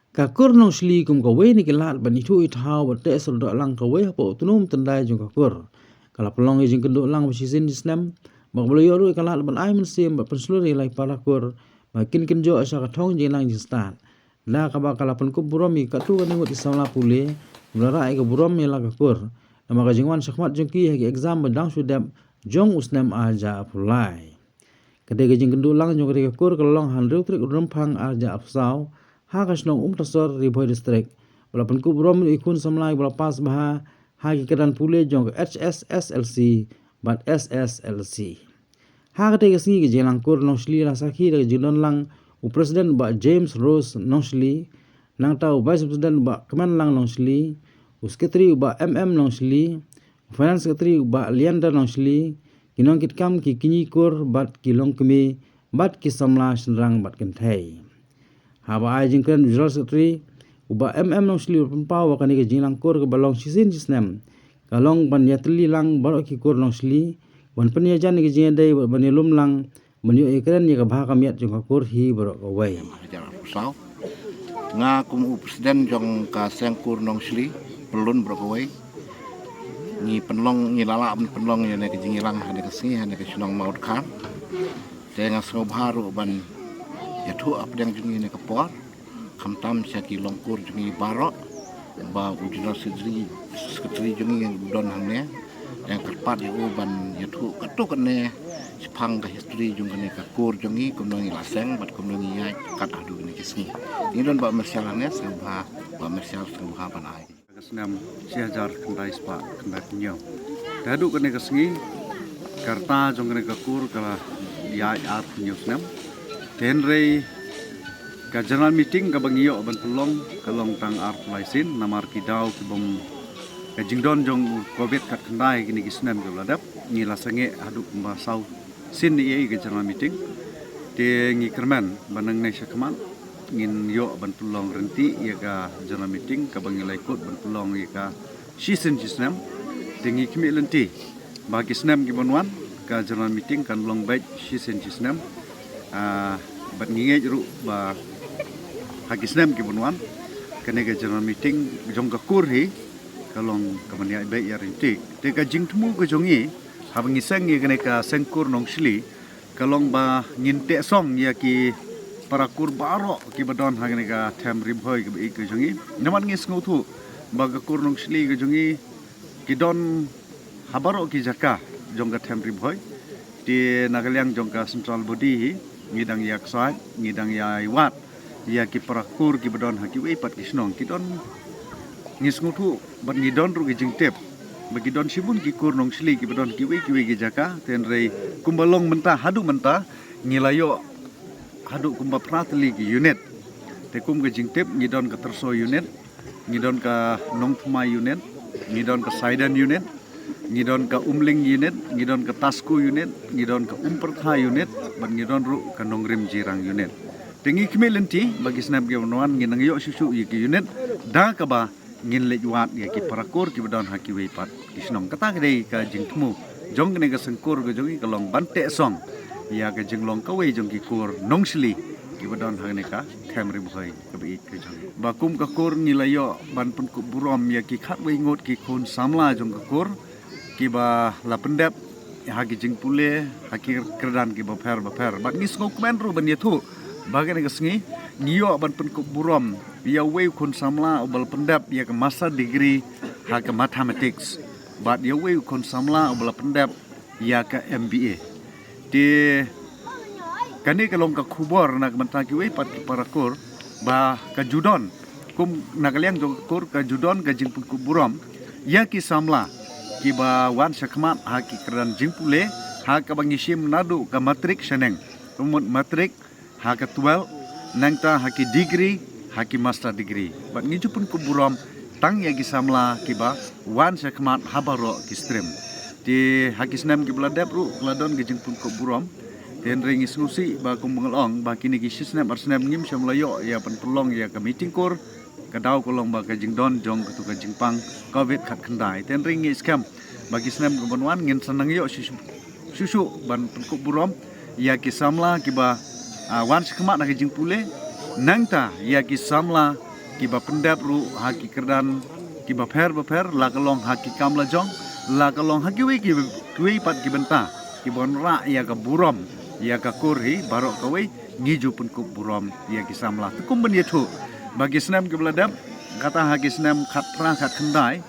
Kakur nong shli kum ka we ni kelat ban itu ithau ba te sol do lang ka we po tunum tandai jong kakur. Kala pelong jing kendo lang ba sisin islam ba bolo yoru kelat ban ai men sim ba pensluri lai parakur ba kin kenjo asa ka thong jing lang jistan. La ka ba kala pen ku buromi ka tu kan ngut isala pule mulara ai ka buromi la kakur. Nama ka jingwan sakmat jong ki hagi exam ba dang sudam jong usnam aja apulai. Kadai ka jing kendo lang jong ka kakur kalong han riu trik rumpang aja apsau. Hakas nong tasor riboy district. Walaupun ku brom ikun samlai wala pas baha hagi kedan pule jong HSSLC but SSLC. Hagate ke singi ke jelang kur nong shli rasaki ke jilon lang u president ba James Rose nong shli nang tau vice president ba keman lang nong shli u secretary ba nong shli finance secretary ba Leander nong shli kinong kit kam ki kinyi kur bat kilong kemi bat ki samla senrang bat kentai. Haba ai jingkan General Secretary uba nong shli pau kan ke jinglang kur ke balong sisin jisnam kalong ban yatli lang baro ki kur nong shli wan penya jan ke jing dai ban lum lang menyo ekran ni ka bha kamiat jong kur hi baro ka wai Sau nga kum presiden jong ka sengkur nong shli pelun bro kawai ni penlong ni lala penlong ni ke jingilang hane ke sini hane ke sunong maut khan dengan sobharu ban yaitu apa yang jungi ni kapor kamtam syaki longkur jungi barok ba ujino sekretari jungi yang don hamne yang kerpat yu ban yaitu ketuk ne sepang ke history jung ne kakur jungi kumnongi laseng bat kumnongi ya kat adu ni kisni ini don ba mersialane sebha ba mersial sebha ban ai Kesenian siajar kendai spa kendai punya dadu kene kesengi karta jong kene kakur kala ya art punya senam tenrei ka general meeting ka bangiyo ban tulong kalong tang art laisin namar kidau kibom ka jingdon jong covid kat kendai kini kisnem ke ladap ni lasange adu mbasau sin ni ka general meeting te ngi kerman banang nei sakman ngin yo ban tulong renti ya ka general meeting ka bangilai kot ban tulong ya ka season kisnem tingi kimi lenti bagi snem ki bonwan ka general meeting kan long baik season kisnem bat nginge ru ba hagisnem ki bonwan kene ka general meeting jong ka kurhi kalong kamania baik ya renti te ka jingtmu ka jongi habang isang ya kene ka sengkur nong shli kalong ba nginte song ya ki parakur baro ki badon hagane ka them ribhoi ki ke jongi naman ngis ngotu ba ka kur nong shli ka jongi ki don habaro ki jaka jong ka them ribhoi ti nagalyang jong ka central body ngidang yak sai ngidang ya iwat ya ki parakur ki badon haki we pat kisnong ki don ngis ngotu ban ngidon ru ki jingtep bagi don sibun ki kur nong shli ki badon ki we ki jaka tenrei kumbalong mentah hadu mentah ngilayo hadu kumba pratli ki unit te kum ke jingtep ngidon ka terso unit ngidon ka nongthma unit ngidon ka saidan unit ngidon ka umling unit ngidon ka tasku unit ngidon ka umpertha unit ban ngidon ru ka nongrim jirang unit tengi kmelenti bagi snap ge wonwan nginang yo susu ki unit da ka ba ngin lejwat ya ki parakur ki badon haki we pat kisnong kata ke ka jingtmu jong ne ka sengkur ke jongi kalong bante song ya ke jinglong kawe jong ki kur nongsli ki badon hane ka them ribhoi ke bi ke jong bakum ka kur nilayo ban pun ku burom ya ki khat we ngot ki khun samla jong ka kur ki ba la pendep ha ki jing pule ha ki kerdan ki ba pher bat ngis ngok men ru ban yetu bagen ke sngi niyo ban pun ku burom ya we khun samla bal pendep ya ke master degree ha ke mathematics bat ya we khun samla bal pendep ya ke MBA di kani kalong ka khubor nak mentaki we pat parakur ba ka judon kum nagaliang jong kur ka judon ka jingpun kuburom ya ki samla ki ba wan sakmat ha ki kran jingpule ha ka bangisim nadu ka matrik seneng umut matrik ha ka 12 nangta ha ki degree ha ki master degree bat ngijupun kuburom tang ya ki samla ki ba wan sakmat habaro ki stream di hakisnam ki bladap ru ladon ki jingpun ko burom ten ring isnusi ba kum mengelong ba kini ki sisnam arsnam ngim samlayo ya pen pelong ya ka meeting kor ka daw kolong ba ka jingdon jong ka tu ka jingpang covid khat khandai ten ring iskam ba kisnam ko bonwan ngin sanang yo susu ban pen ko burom ya ki samla ki ba wan skma na ki jingpule nangta ya ki samla kiba pendap ru haki kerdan kiba pher beper la kalong haki kam la jong la kalong haki wi pat kibenta kibon ra ya ka burom ya ka kurhi barok kawe ngiju pun ku burom ya ki samla tukum ben yetu bagi senam kibladap kata haki senam khat pra khat kendai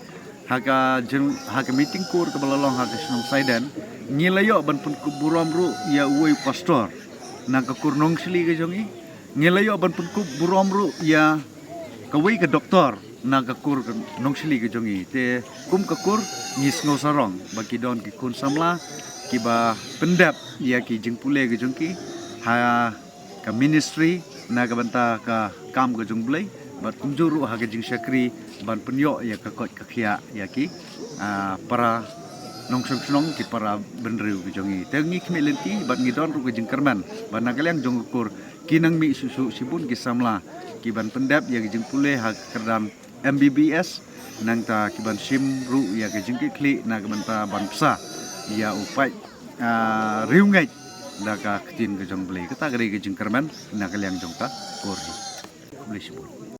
haka meeting kur ke belalong haka senam saiden ngilayo ban pun ku burom ru ya uwe pastor na ka kur nong sili ke jongi ngilayo ban pun ku burom ru ya kawe ke doktor na ka kur nong sili ke jongi te kum ka kur ngis ngosarong bagi don ki kun samla kiba pendap ya ki jingpule ke jongki ha ka ministry na ka banta ka kam ke jongbelai bat kumjuru ha ke jing syakri ban penyo ya ka kot ka khia ya ki para nong senong ki para benriu ke jongi tengi kmelenti bat ngidon ru ke jing kerman ban nakalian jong kur kinang mi susu sibun ki samla ki ban pendap ya ki jingpule ha kerdam MBBS nang ta ki ban sim ru ya ke jingki kli na ka banta ban psa ya upai riu ngai da ka tin ke jong beli kata gari ke jing kerman na kalian jong ta kor beli sibun